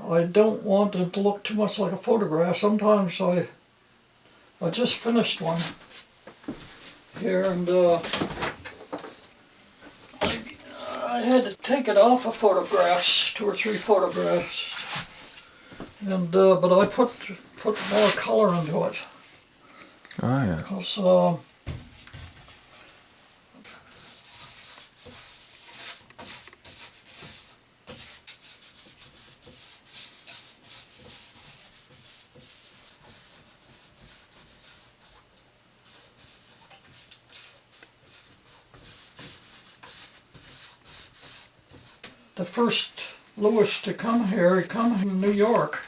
I don't want it to look too much like a photograph. Sometimes I just finished one here, and I had to take it off of photographs, 2 or 3 photographs, and but I put more color into it. Oh yeah. Because the first Lewis to come here, he come from New York,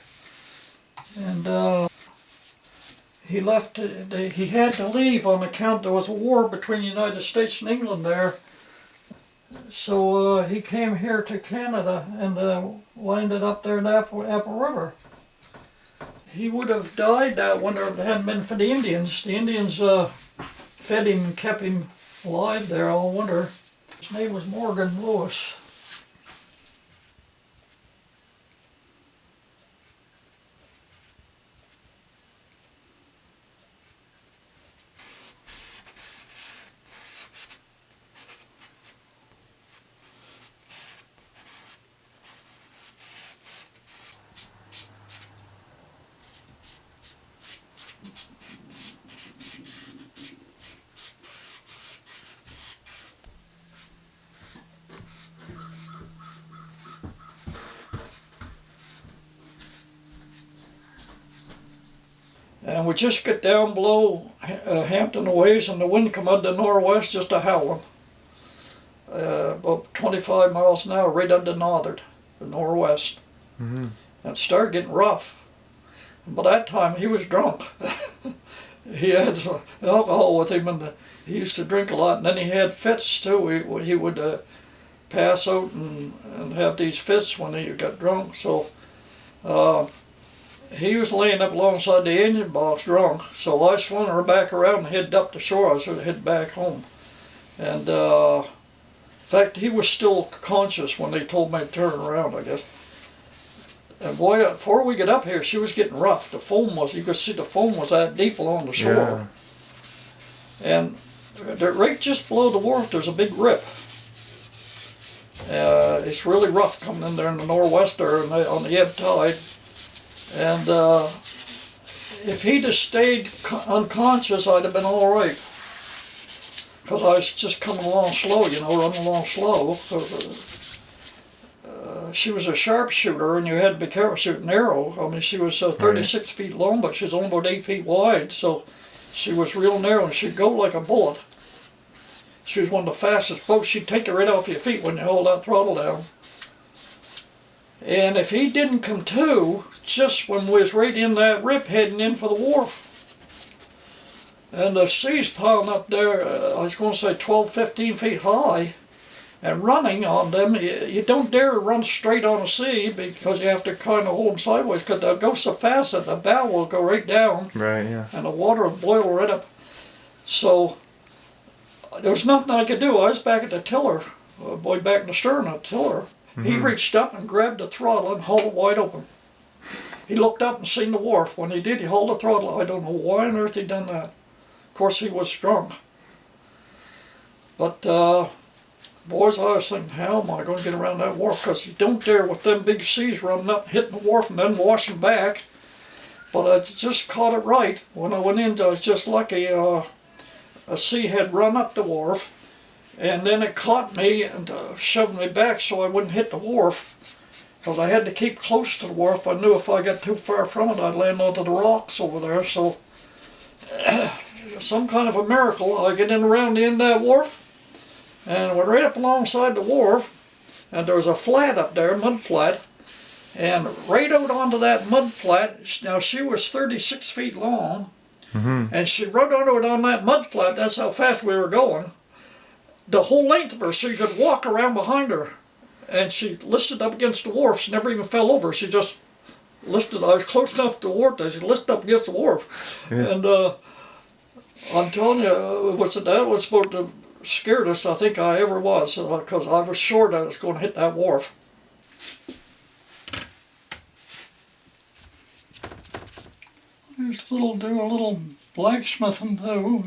and he left. He had to leave on account there was a war between the United States and England there. So he came here to Canada and landed up there in the Apple River. He would have died that winter if it hadn't been for the Indians. The Indians fed him and kept him alive there all winter. His name was Morgan Lewis. And we just got down below Hampton ways, and the wind come out of the northwest just a howling. About 25 miles an hour right out the northwest. Mm-hmm. And it started getting rough. And by that time he was drunk. He had some alcohol with him, and he used to drink a lot, and then he had fits too. He would pass out and have these fits when he got drunk. So he was laying up alongside the engine box drunk, so I swung her back around and headed up the shore. I was going to head back home. And in fact, he was still conscious when they told me to turn around, I guess. And boy, before we get up here, she was getting rough. The foam was, you could see the foam was that deep along the shore. Yeah. And right just below the wharf, there's a big rip. It's really rough coming in there in the nor'wester and on the ebb tide. And if he'd have stayed unconscious, I'd have been all right. Because I was just coming along slow, you know, running along slow. She was a sharpshooter, and you had to be careful shooting arrow. I mean, she was 36 feet long, but she was only about 8 feet wide, so she was real narrow, and she'd go like a bullet. She was one of the fastest boats. She'd take you right off your feet when you hold that throttle down. And if he didn't come to, just when we was right in that rip heading in for the wharf, and the sea's piling up there, I was going to say 12, 15 feet high, and running on them, you don't dare run straight on the sea because you have to kind of hold them sideways, because they'll go so fast that the bow will go right down, right, yeah, and the water will boil right up. So there was nothing I could do. I was back at the tiller, boy back in the stern at the tiller. Mm-hmm. He reached up and grabbed the throttle and hauled it wide open. He looked up and seen the wharf. When he did, he hauled the throttle. I don't know why on earth he done that. Of course, he was drunk. But boys, I was thinking, how am I going to get around that wharf? Because you don't dare with them big seas running up, hitting the wharf, and then washing back. But I just caught it right. When I went in, I was just lucky. A sea had run up the wharf, and then it caught me and shoved me back so I wouldn't hit the wharf. Because I had to keep close to the wharf. I knew if I got too far from it, I'd land onto the rocks over there. So, some kind of a miracle, I get in around the end of that wharf, and I went right up alongside the wharf, and there was a flat up there, mud flat, and right out onto that mud flat. Now she was 36 feet long, and she rode onto it on that mud flat. That's how fast we were going. The whole length of her, so you could walk around behind her. And she listed up against the wharf. She never even fell over. She just listed. I was close enough to the wharf that she listed up against the wharf. Yeah. And I'm telling you, that was about the scaredest I think I ever was, because I was sure that I was going to hit that wharf. Just do a little blacksmithing too.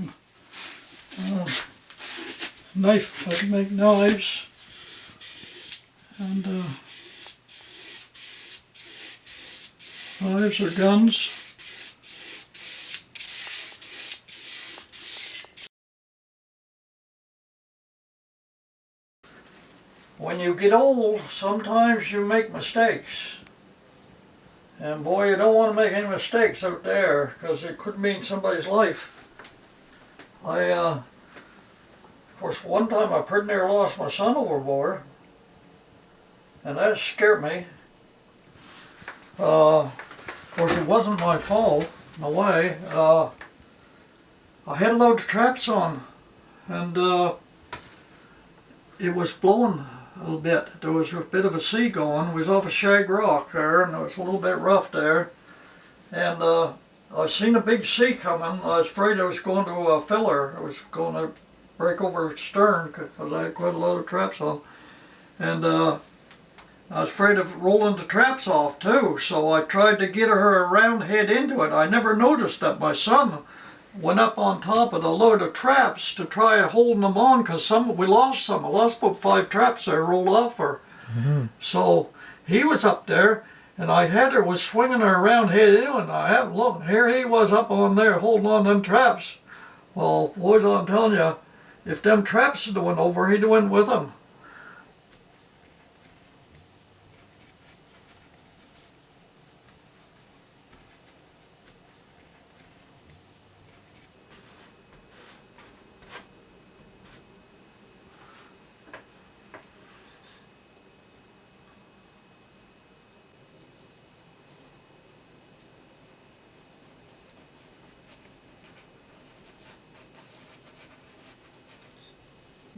Knife, I can make knives, and knives or guns. When you get old, sometimes you make mistakes. And boy, you don't want to make any mistakes out there, because it could mean somebody's life. Of course, one time I pretty near lost my son overboard, and that scared me. Of course, it wasn't my fault, in a way. I had a load of traps on, and it was blowing a little bit. There was a bit of a sea going. It was off a shag rock there, and it was a little bit rough there. And I seen a big sea coming. I was afraid I was going to a filler. I was going to break over stern, because I had quite a lot of traps on. And I was afraid of rolling the traps off too, so I tried to get her around head into it. I never noticed that my son went up on top of the load of traps to try holding them on, because we lost some. I lost about 5 traps there, rolled off her. So he was up there, and was swinging her around head into it, and I haven't looked. Here he was up on there holding on them traps. Well, boys, I'm telling you, if them traps had went over, he'd have went with them.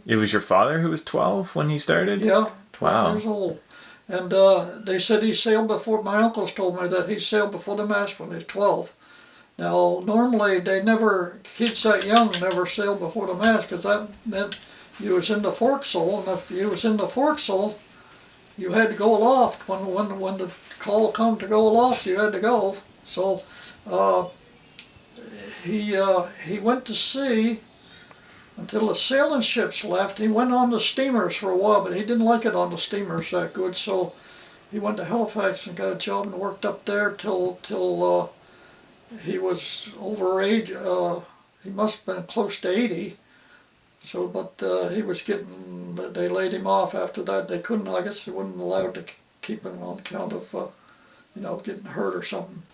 It was your father who was 12 when he started? Yeah, 12 Wow. years old. And they said he sailed before, my uncles told me that he sailed before the mast when he was 12. Now, normally kids that young never sail before the mast, because that meant you was in the forecastle, and if you was in the forecastle, you had to go aloft. When the call come to go aloft, you had to go. So he went to sea until the sailing ships left. He went on the steamers for a while, but he didn't like it on the steamers that good, so he went to Halifax and got a job and worked up there till he was over age. He must have been close to 80. So, but he was they laid him off after that. They couldn't, I guess they wouldn't allow to keep him on account of, getting hurt or something.